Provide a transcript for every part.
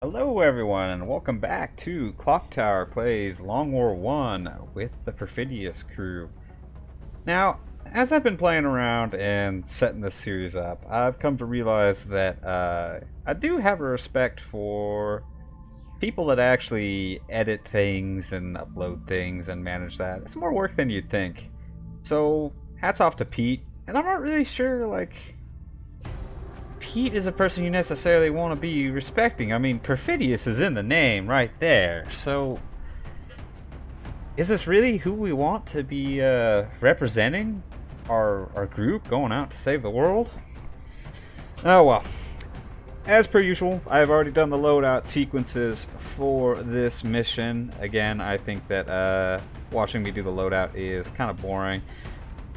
Hello everyone and welcome back to Clocktower plays Long War 1 with the Perfidious crew. Now, as I've been playing around and setting this series up, I've come to realize that I do have a respect for people that actually edit things and upload things and manage that. It's more work than you'd think. So, hats off to Pete, and I'm not really sure, Pete is a person you necessarily want to be respecting. I mean, Perfidious is in the name right there. So, is this really who we want to be representing our group going out to save the world? Oh well. As per usual, I've already done the loadout sequences for this mission. Again, I think that watching me do the loadout is kind of boring.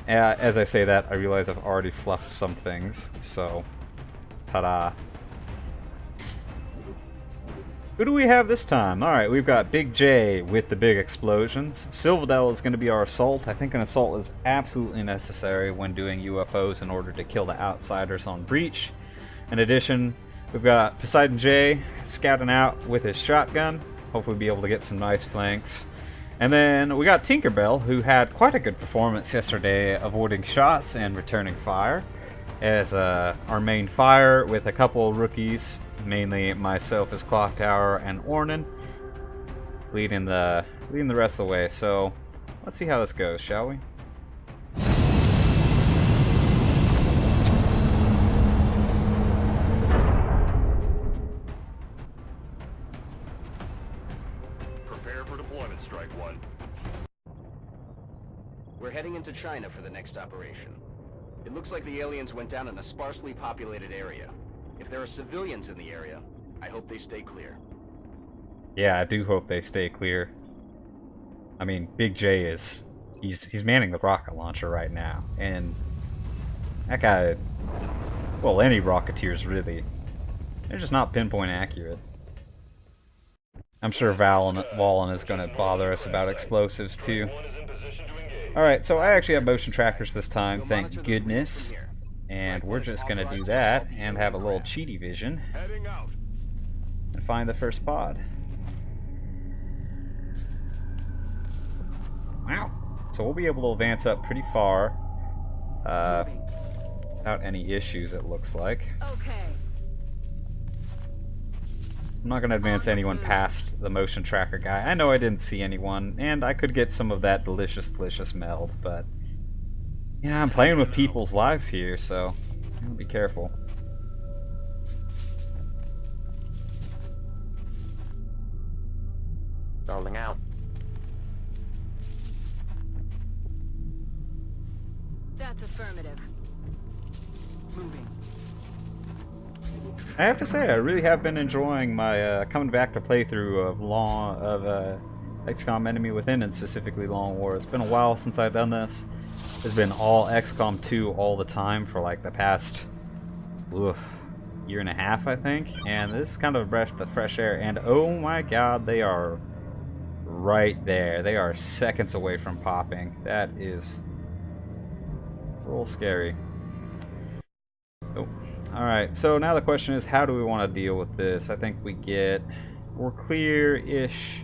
As I say that, I realize I've already fluffed some things, so... ta-da. Who do we have this time? Alright, we've got BigJ with the big explosions. Silvadel is going to be our assault. I think an assault is absolutely necessary when doing UFOs in order to kill the outsiders on breach. In addition, we've got PoseidonJ scouting out with his shotgun. Hopefully be able to get some nice flanks. And then we got Tinkerbell, who had quite a good performance yesterday, avoiding shots and returning fire, as our main fire, with a couple of rookies, mainly myself as Clocktower and Ornan, leading the rest of the way. So let's see how this goes, shall we? Prepare for deployment, Strike One. We're heading into China for the next operation. It looks like the aliens went down in a sparsely populated area. If there are civilians in the area, I hope they stay clear. Yeah, I do hope they stay clear. I mean, BigJ is... He's manning the rocket launcher right now, and that guy... Well, any Rocketeers, really. They're just not pinpoint accurate. I'm sure Wallen is going to bother us about explosives, too. Alright, so I actually have motion trackers this time, thank goodness. And we're just going to do that and have a little cheaty vision and find the first pod. Wow. So we'll be able to advance up pretty far without any issues, it looks like. Okay. I'm not going to advance anyone past the motion tracker guy. I know I didn't see anyone, and I could get some of that delicious meld, but... Yeah, I'm playing with people's lives here, so... be careful. Rolling out. That's affirmative. Moving. I have to say, I really have been enjoying my coming back to playthrough of Xcom Enemy Within, and specifically Long War. It's been a while since I've done this. It's been all Xcom 2 all the time for like the past year and a half, I think. And this is kind of a breath of fresh air. And oh my god, they are right there. They are seconds away from popping. That is a little scary. Oh. Alright, so now the question is, how do we want to deal with this? I think we're clear-ish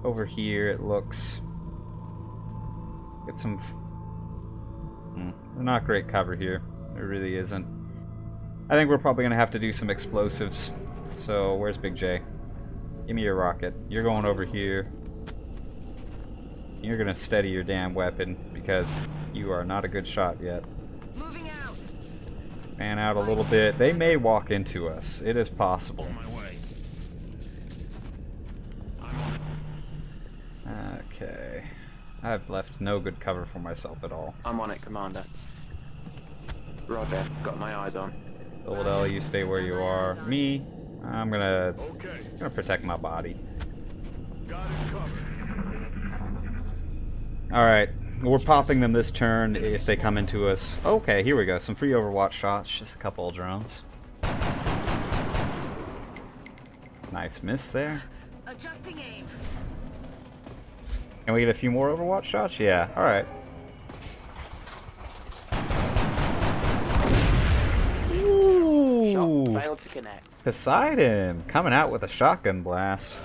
over here, it looks. Get some... not great cover here. There really isn't. I think we're probably going to have to do some explosives. So, where's BigJ? Give me your rocket. You're going over here. You're going to steady your damn weapon, because you are not a good shot yet. Moving out. Fan out a little bit. They may walk into us. It is possible. On my way. Okay. I've left no good cover for myself at all. I'm on it, Commander. Roger, got my eyes on. Silvadel, you stay where you are. Me, I'm gonna protect my body. Got it covered. Alright, we're popping them this turn if they come into us. Okay, here we go. Some free Overwatch shots. Just a couple of drones. Nice miss there. Adjusting aim. Can we get a few more Overwatch shots? Yeah, alright. Shot failed to connect. Poseidon coming out with a shotgun blast.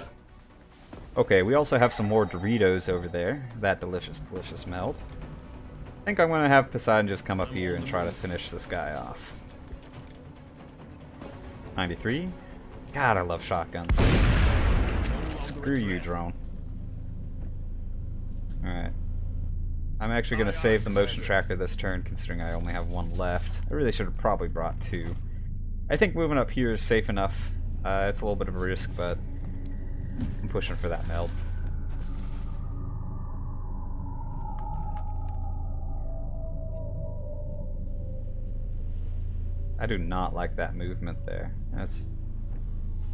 Okay, we also have some more Doritos over there. That delicious, delicious meld. I think I'm gonna have Poseidon just come up here and try to finish this guy off. 93. God, I love shotguns. Screw you, drone. Alright. I'm actually going to save the motion tracker this turn, considering I only have one left. I really should have probably brought two. I think moving up here is safe enough. It's a little bit of a risk, but I'm pushing for that meld. I do not like that movement there. That's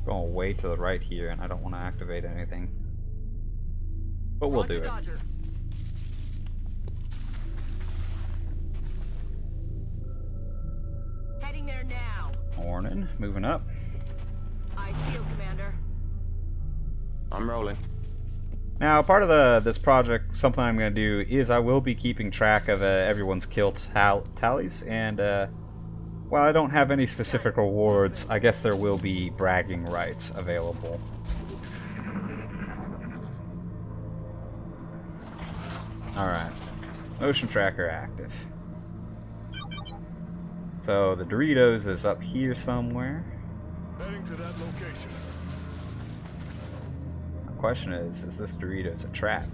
going way to the right here, and I don't want to activate anything. But we'll do it. Heading there now. Ornan, moving up. I feel, Commander. I'm rolling. Now, part of this project, something I'm going to do is I will be keeping track of everyone's kill tallies, and while I don't have any specific rewards, I guess there will be bragging rights available. Alright. Motion tracker active. So the Doritos is up here somewhere. Heading to that location. The question is this Doritos a trap?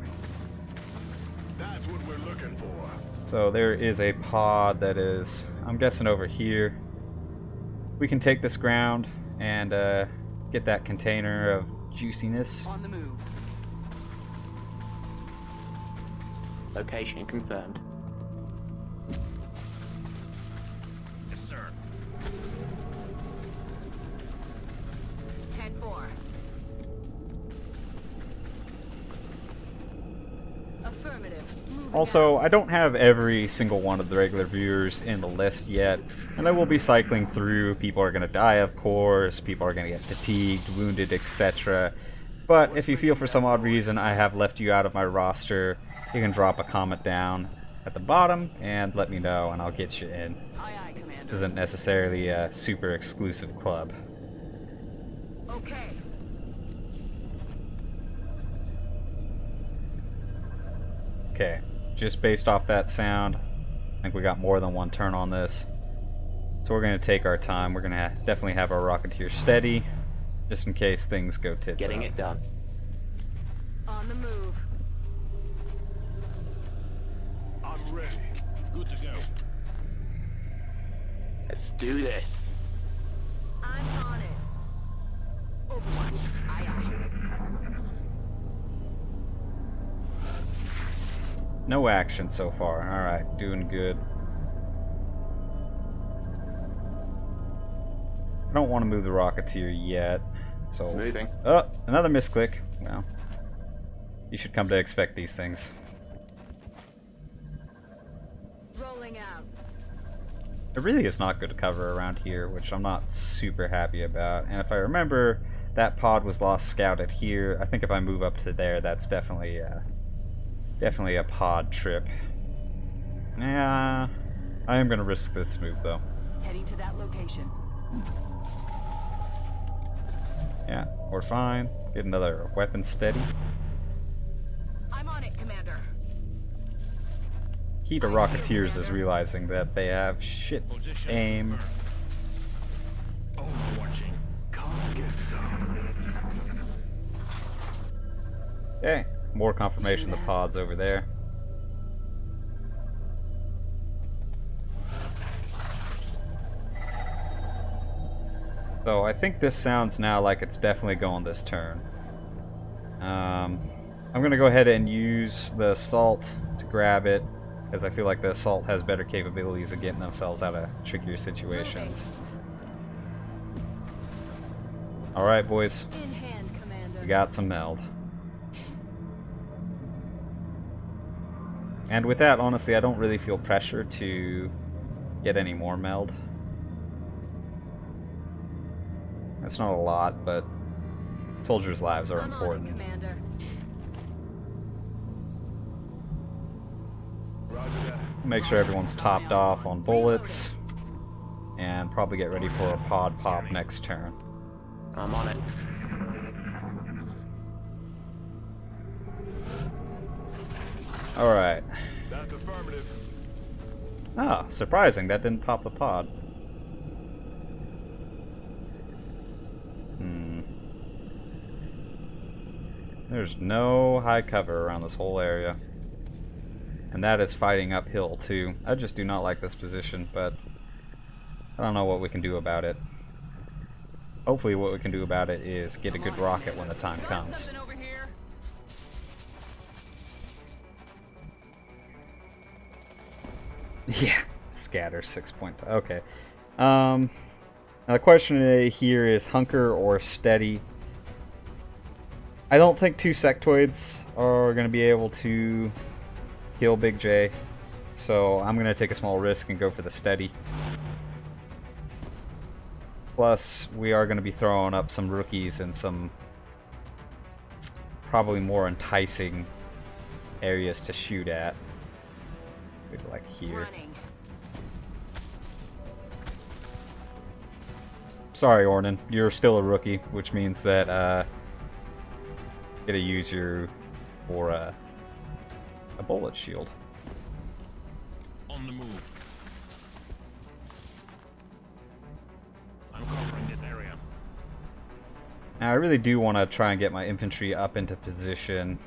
That's what we're looking for. So there is a pod that is, I'm guessing, over here. We can take this ground and get that container of juiciness. On the move. Location confirmed. Yes, sir. 10-4. Affirmative. Moving Also, I don't have every single one of the regular viewers in the list yet, and I will be cycling through. People are going to die, of course, people are going to get fatigued, wounded, etc. But if you feel for some odd reason I have left you out of my roster, you can drop a comment down at the bottom and let me know, and I'll get you in. Aye, aye, Commander. This isn't necessarily a super exclusive club. Okay. Okay, just based off that sound, I think we got more than one turn on this. So we're going to take our time. We're going to definitely have our Rocketeer steady, just in case things go tits Getting up. it done. On the move. I'm ready. Good to go. Let's do this. I'm on it. Overwatch. Aye, aye. No action so far. Alright, doing good. I don't want to move the Rocketeer yet, so... Moving. Oh, another misclick. Well, you should come to expect these things. Rolling out. It really is not good cover around here, which I'm not super happy about. And if I remember, that pod was lost scouted here. I think if I move up to there, that's definitely a pod trip. Yeah, I am going to risk this move, though. Heading to that location. Yeah, we're fine. Get another weapon steady. I'm on it, Commander. Key to Rocketeers is realizing that they have shit Position aim. confirmed. Overwatching. Come get some. Okay, more confirmation the pod's over there. So I think this sounds now like it's definitely going this turn. I'm going to go ahead and use the assault to grab it, because I feel like the assault has better capabilities of getting themselves out of trickier situations. Alright, boys. In hand, Commander. We got some meld. And with that, honestly, I don't really feel pressure to get any more meld. That's not a lot, but soldiers' lives are I'm on it, important. Commander. Roger that. Make sure everyone's topped off on bullets. and probably get ready for a pod pop next turn. I'm on it. Alright. That's affirmative. Ah, surprising, that didn't pop the pod. There's no high cover around this whole area. And that is fighting uphill too. I just do not like this position, but I don't know what we can do about it. Hopefully what we can do about it is get a good rocket when the time comes. Yeah, scatter 6 point. Okay. Now the question here is hunker or steady. I don't think 2 sectoids are going to be able to kill BigJ, so I'm going to take a small risk and go for the steady. Plus, we are going to be throwing up some rookies in some probably more enticing areas to shoot at. Maybe like here. Sorry, Ornan, you're still a rookie, which means that gotta use your for a bullet shield. On the move. I'm covering this area. Now I really do want to try and get my infantry up into position.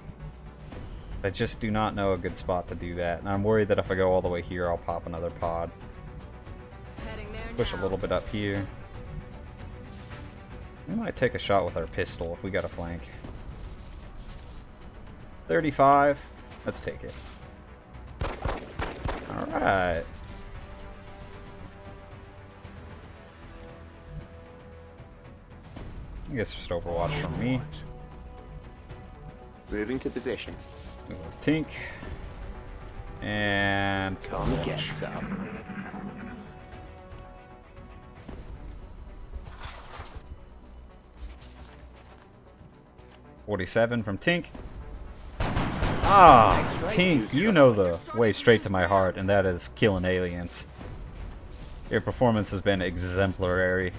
I just do not know a good spot to do that, and I'm worried that if I go all the way here, I'll pop another pod. Push a little bit up here. We might take a shot with our pistol if we got a flank. 35. Let's take it. Alright. I guess just Overwatch from me. Moving to position. Tink. And Come get some. 47 from Tink. Ah, Tink, you know the way straight to my heart, and that is killing aliens. Your performance has been exemplary.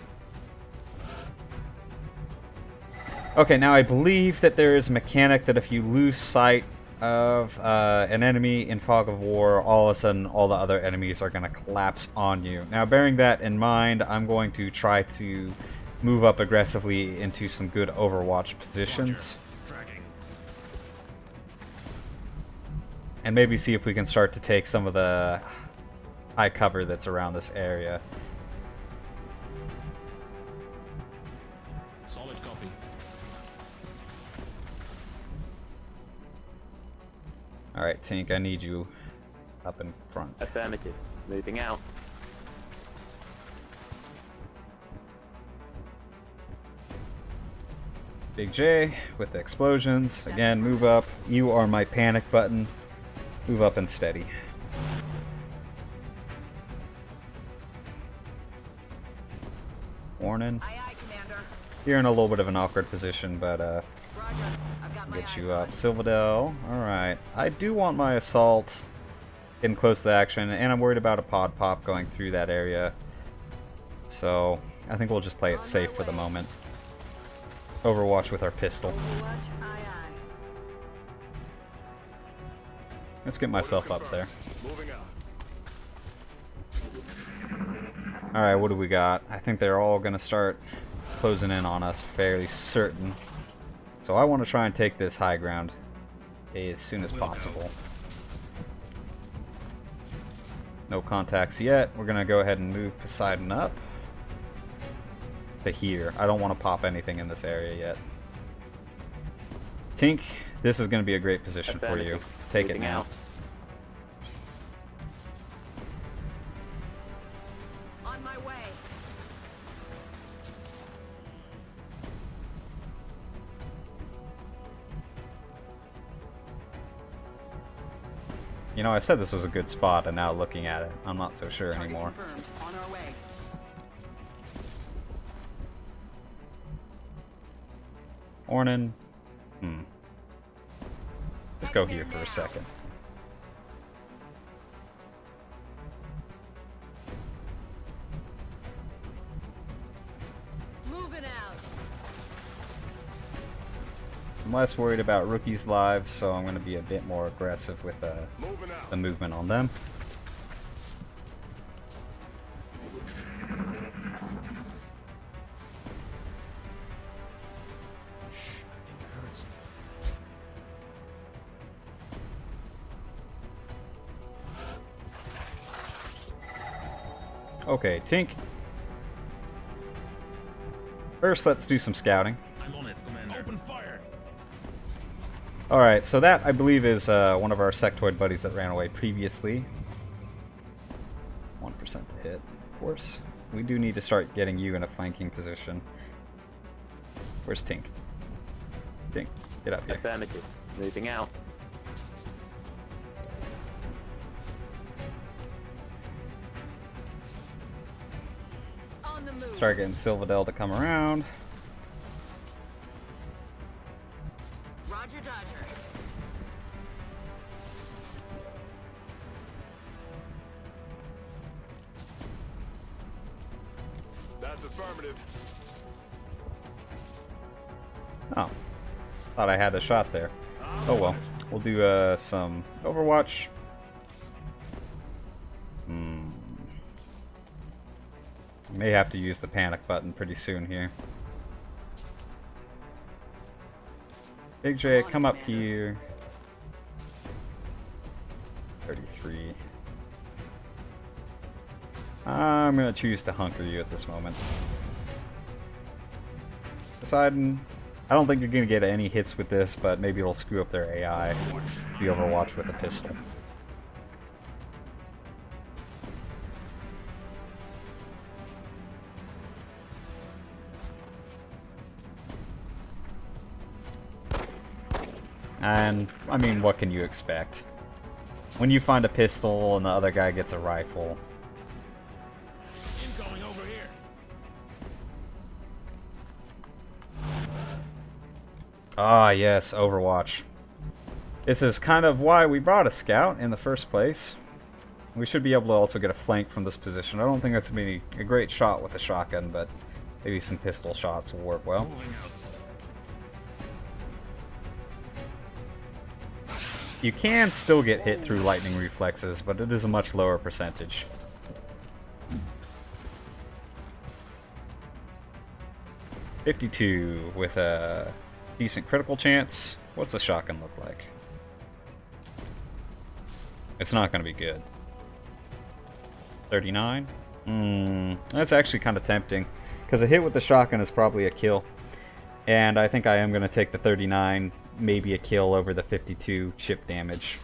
Okay, now I believe that there is a mechanic that if you lose sight of an enemy in Fog of War, all of a sudden all the other enemies are going to collapse on you. Now, bearing that in mind, I'm going to try to move up aggressively into some good Overwatch positions. And maybe see if we can start to take some of the high cover that's around this area. Solid copy. Alright, Tink, I need you up in front. Affirmative. Moving out. BigJ with the explosions. Again, move up. You are my panic button. Move up and steady. Ornan. You're in a little bit of an awkward position, but get you up. Silvadel. Alright. I do want my assault getting close to the action, and I'm worried about a pod pop going through that area. So, I think we'll just play it safe for the moment. Overwatch with our pistol. Let's get myself up there. Alright, what do we got? I think they're all going to start closing in on us, fairly certain. So I want to try and take this high ground as soon as possible. No contacts yet. We're going to go ahead and move Poseidon up to here. I don't want to pop anything in this area yet. Tink, this is going to be a great position for you. Take it now. On my way. You know, I said this was a good spot, and now looking at it, I'm not so sure anymore. On our way. Ornan. Let's go here for a second. I'm less worried about rookies' lives, so I'm going to be a bit more aggressive with Moving out. the movement on them. Shh, I think it hurts. Okay, Tink. First, let's do some scouting. I'm on it, Commander. Open fire. Alright, so that, I believe, is one of our sectoid buddies that ran away previously. 1% to hit, of course. We do need to start getting you in a flanking position. Where's Tink? Tink, get up here. Affirmative. Moving out. On the move. Start getting Silvadel to come around. Roger Dodger. That's affirmative. Oh. Thought I had a shot there. Oh well. We'll do some Overwatch. May have to use the panic button pretty soon here. BigJ, come up here. 33. I'm gonna choose to hunker you at this moment. Poseidon, I don't think you're gonna get any hits with this, but maybe it'll screw up their AI. The Overwatch with a pistol. And, I mean, what can you expect? When you find a pistol and the other guy gets a rifle. Incoming over here. Ah, yes, Overwatch. This is kind of why we brought a scout in the first place. We should be able to also get a flank from this position. I don't think that's going to be a great shot with a shotgun, but maybe some pistol shots will work well. Moving out. You can still get hit through lightning reflexes, but it is a much lower percentage. .52 with a decent critical chance. What's the shotgun look like? It's not going to be good. 39? That's actually kind of tempting, because a hit with the shotgun is probably a kill. And I think I am going to take the 39, maybe a kill over the 52 chip damage.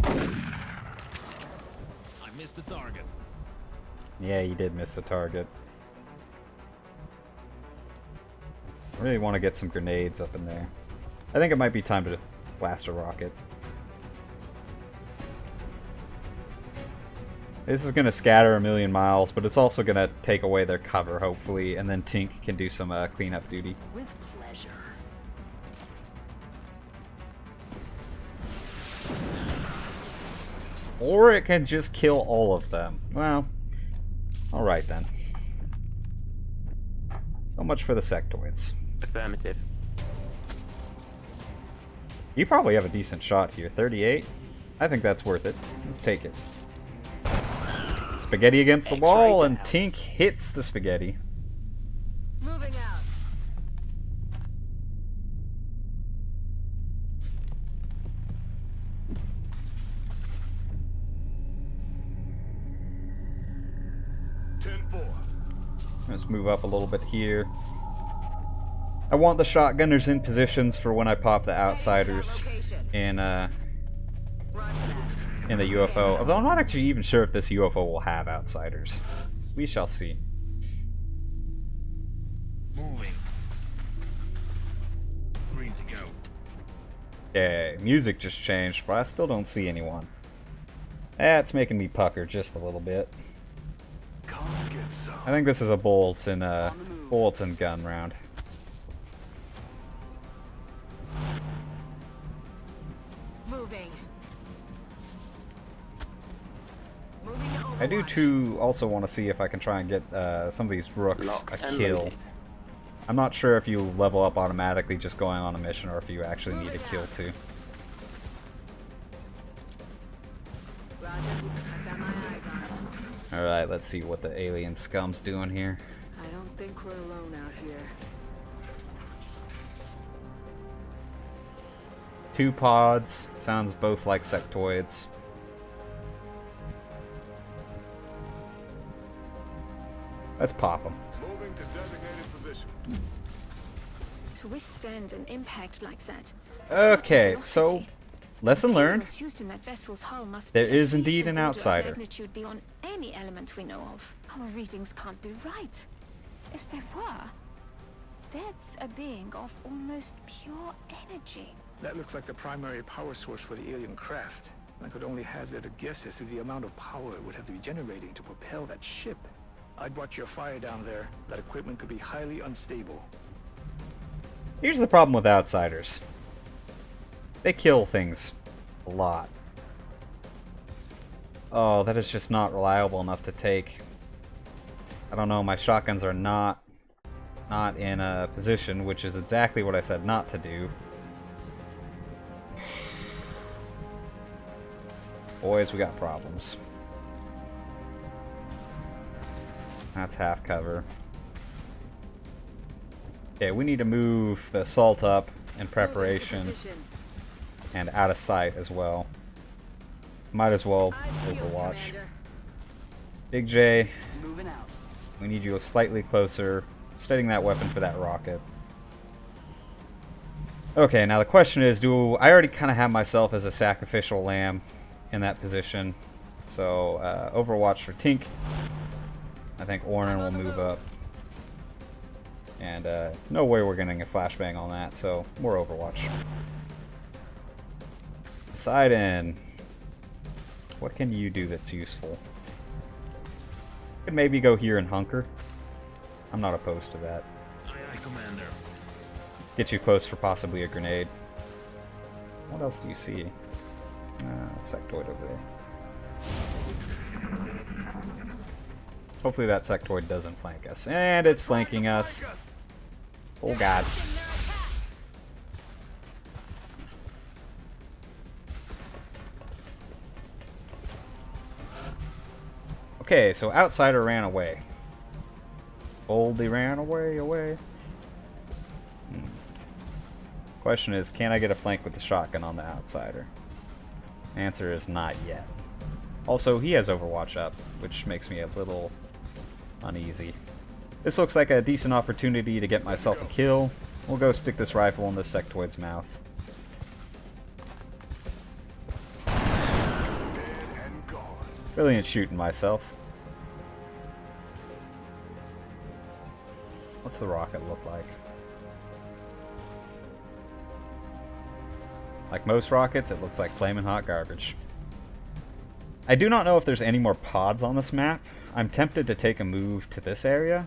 I missed the target. Yeah, you did miss the target. I really want to get some grenades up in there. I think it might be time to blast a rocket. This is going to scatter a million miles, but it's also going to take away their cover, hopefully, and then Tink can do some cleanup duty. With pleasure. Or it can just kill all of them. Well, alright then. So much for the sectoids. Affirmative. You probably have a decent shot here. 38? I think that's worth it. Let's take it. Spaghetti against the wall, and Tink hits the spaghetti. Moving out. Let's move up a little bit here. I want the shotgunners in positions for when I pop the outsiders in the UFO. Although I'm not actually even sure if this UFO will have outsiders. We shall see. Moving. Green to go. Okay, music just changed, but I still don't see anyone. That's making me pucker just a little bit. I think this is a bullets and gun round. Moving. I do too also want to see if I can try and get some of these rooks Lock a and kill. loaded. I'm not sure if you level up automatically just going on a mission or if you actually need a kill too. Roger. I've got my eyes on it. Alright, let's see what the alien scum's doing here. I don't think we're alone out here. 2 pods. Sounds both like sectoids. Let's pop them. Moving to designated position. To withstand an impact like that. Okay, so lesson learned. Materials used in that vessel's hull must There be at is least indeed a an order of outsider. magnitude beyond any element we know of. Our readings can't be right. If they were, that's a being of almost pure energy. That looks like the primary power source for the alien craft. I could only hazard a guess as to the amount of power it would have to be generating to propel that ship. I'd watch your fire down there. That equipment could be highly unstable. Here's the problem with outsiders. They kill things a lot. Oh, that is just not reliable enough to take. I don't know, my shotguns are not in a position, which is exactly what I said not to do. Boys, we got problems. That's half cover. Okay, we need to move the assault up in preparation and out of sight as well. Might as well overwatch. BigJ, Moving out. we need you slightly closer, steadying that weapon for that rocket. Okay, now the question is, I already kind of have myself as a sacrificial lamb in that position. So, Overwatch for Tink. I think Ornan will move up. And no way we're getting a flashbang on that, so more Overwatch. Poseidon. What can you do that's useful? Could maybe go here and hunker. I'm not opposed to that. Aye, aye, Commander. Get you close for possibly a grenade. What else do you see? Sectoid over there. Hopefully that sectoid doesn't flank us. And it's flanking us. Oh god. Okay, so outsider ran away. Boldly ran away. Question is, can I get a flank with the shotgun on the outsider? Answer is not yet. Also, he has Overwatch up, which makes me a little uneasy. This looks like a decent opportunity to get myself a kill. We'll go stick this rifle in this sectoid's mouth. Brilliant shooting myself. What's the rocket look like? Like most rockets, it looks like flaming hot garbage. I do not know if there's any more pods on this map. I'm tempted to take a move to this area.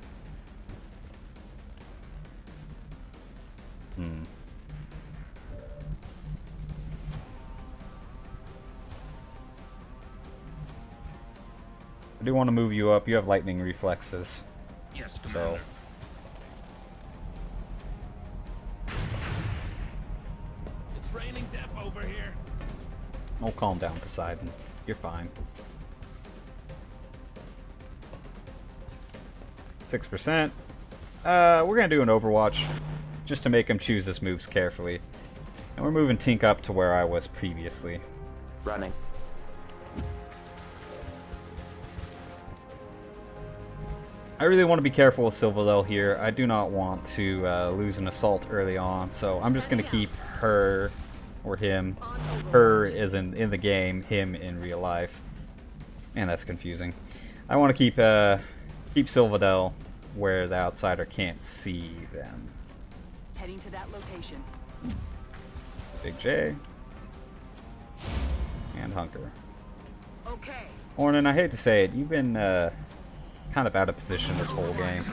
I do want to move you up. You have lightning reflexes. Yes, So Commander. It's raining death over here. oh, calm down, Poseidon. You're fine. 6%. We're gonna do an Overwatch just to make him choose his moves carefully. And we're moving Tink up to where I was previously. Running. I really want to be careful with Silvadel here. I do not want to lose an assault early on, so I'm just going to keep her, or him, her is in the game, him in real life. Man, that's confusing. I want to keep Silvadel where the outsider can't see them. Heading to that location. BigJ. And Hunker. Okay. Ornan, I hate to say it, you've been kind of out of position this whole game.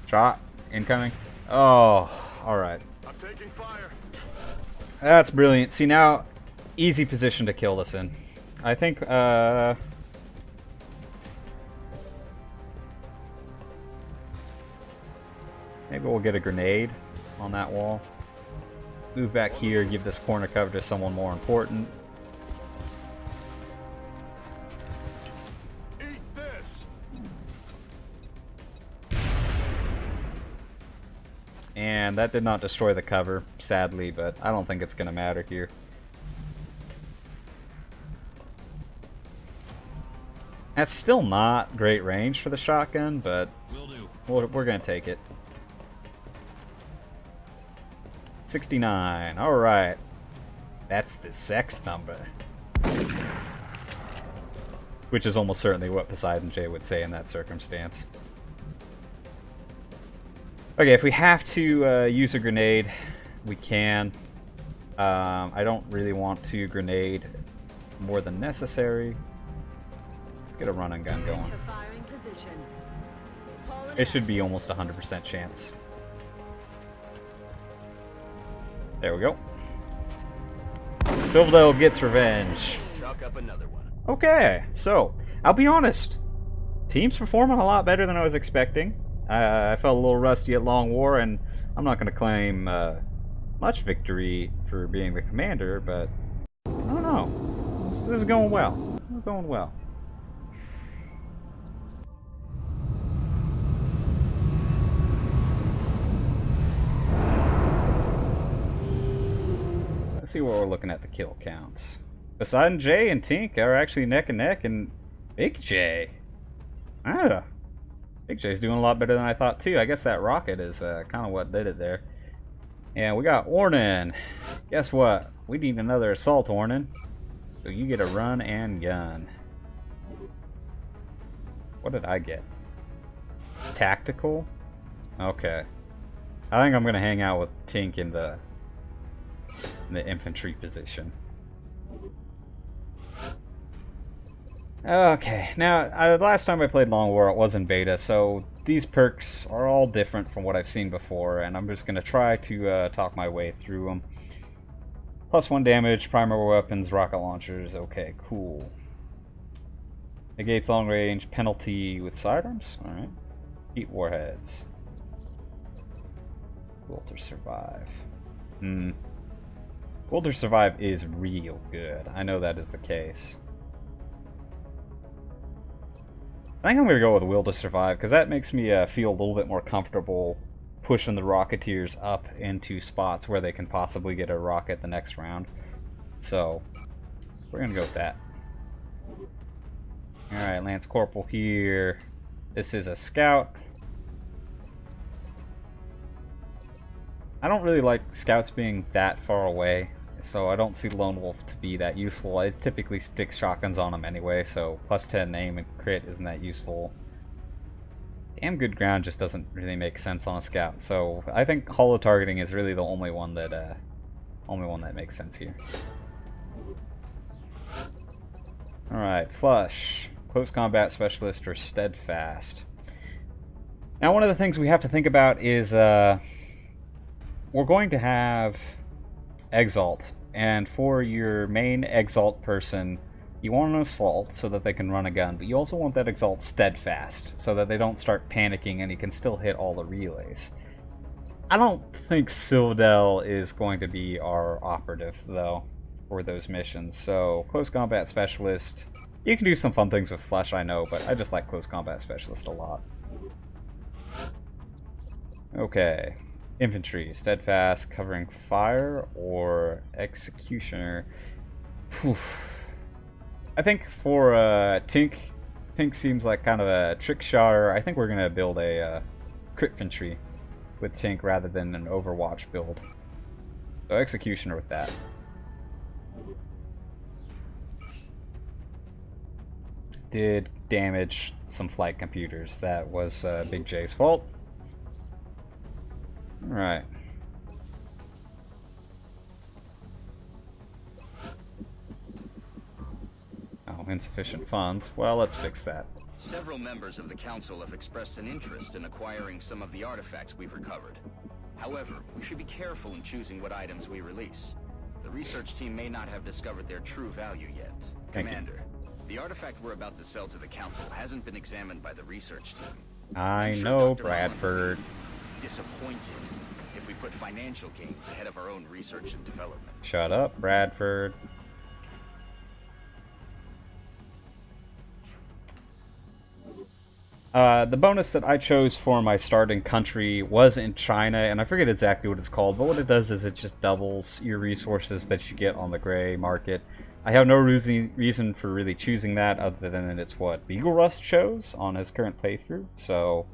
Shot incoming. Oh, alright. I'm taking fire. That's brilliant. See, now, easy position to kill this in. I think, Maybe we'll get a grenade on that wall. Move back here, give this corner cover to someone more important. Eat this! And that did not destroy the cover, sadly, but I don't think it's going to matter here. That's still not great range for the shotgun, but Will do. we're going to take it. 69. Alright. That's the sex number. Which is almost certainly what PoseidonJ would say in that circumstance. Okay, if we have to use a grenade, we can. I don't really want to grenade more than necessary. Let's get a run and gun going. It should be almost 100% chance. There we go. Silvadel gets revenge. Chalk up another one. Okay, so I'll be honest. Team's performing a lot better than I was expecting. I felt a little rusty at Long War, and I'm not going to claim much victory for being the commander, but I don't know. This is going well. It's going well. Let's see what we're looking at the kill counts. PoseidonJ and Tink are actually neck and neck, and BigJ. Ah, BigJ's doing a lot better than I thought too. I guess that rocket is kind of what did it there. And we got Ornan. Guess what? We need another assault, Ornan. So you get a run and gun. What did I get? Tactical? Okay. I think I'm gonna hang out with Tink in the infantry position. Okay, now last time I played Long War it was in beta, so these perks are all different from what I've seen before, and I'm just going to try to talk my way through them. +1 damage, primary weapons, rocket launchers, okay, cool. Negates long range, penalty with sidearms, alright. Heat warheads. Will to survive. Will to survive is real good, I know that is the case. I think I'm going to go with Will to Survive, because that makes me feel a little bit more comfortable pushing the Rocketeers up into spots where they can possibly get a rocket the next round. So, we're going to go with that. Alright, Lance Corporal here. This is a Scout. I don't really like Scouts being that far away, so I don't see Lone Wolf to be that useful. I typically stick shotguns on them anyway, so +10 aim and crit isn't that useful. Damn good ground just doesn't really make sense on a Scout, so I think holo targeting is really the only one that makes sense here. Alright, Flush, Close Combat Specialist, or Steadfast. Now one of the things we have to think about is we're going to have Exalt, and for your main Exalt person, you want an Assault so that they can run a gun, but you also want that Exalt Steadfast so that they don't start panicking and you can still hit all the relays. I don't think Silvadel is going to be our operative, though, for those missions, so Close Combat Specialist, you can do some fun things with Flesh, I know, but I just like Close Combat Specialist a lot. Okay. Infantry, Steadfast, covering fire, or Executioner. Whew. I think for Tink seems like kind of a trick shotter. I think we're going to build a Crit Infantry with Tink rather than an Overwatch build. So Executioner with that. Did damage some flight computers. That was BigJ's fault. Alright. Oh, insufficient funds. Well, let's fix that. Several members of the Council have expressed an interest in acquiring some of the artifacts we've recovered. However, we should be careful in choosing what items we release. The research team may not have discovered their true value yet. Commander, the artifact we're about to sell to the Council hasn't been examined by the research team. I know, Bradford. disappointed if we put financial gains ahead of our own research and development. Shut up, Bradford. The bonus that I chose for my starting country was in China, and I forget exactly what it's called, but what it does is it just doubles your resources that you get on the gray market. I have no reason for really choosing that other than it's what Beagle Rush chose on his current playthrough, so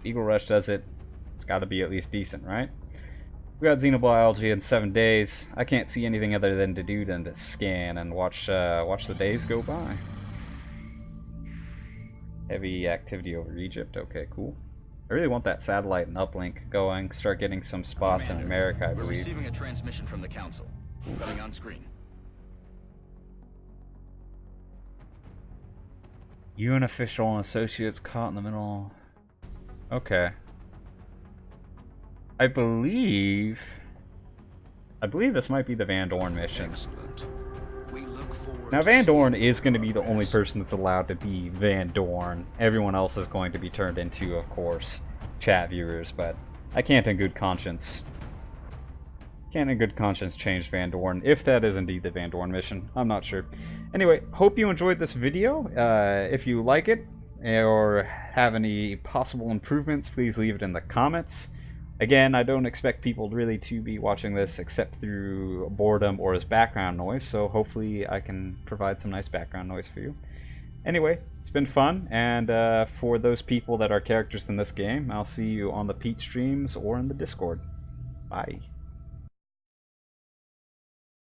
Beagle Rush does it. It's got to be at least decent, right? We got xenobiology in 7 days. I can't see anything other than to do than to scan and watch the days go by. Heavy activity over Egypt. Okay, cool. I really want that satellite and uplink going. Start getting some spots in America, I We're believe. receiving a transmission from the Council. Coming on screen. UN official and associates caught in the middle. Okay. I believe this might be the Van Dorn mission. Excellent. We look forward Now, to Van Dorn seeing is going to your be the only progress. person that's allowed to be Van Dorn. Everyone else is going to be turned into, of course, chat viewers, but I can't in good conscience change Van Dorn, if that is indeed the Van Dorn mission. I'm not sure. Anyway, hope you enjoyed this video. If you like it, or have any possible improvements, please leave it in the comments. Again, I don't expect people really to be watching this except through boredom or as background noise, so hopefully I can provide some nice background noise for you. Anyway, it's been fun, and for those people that are characters in this game, I'll see you on the Pete streams or in the Discord. Bye.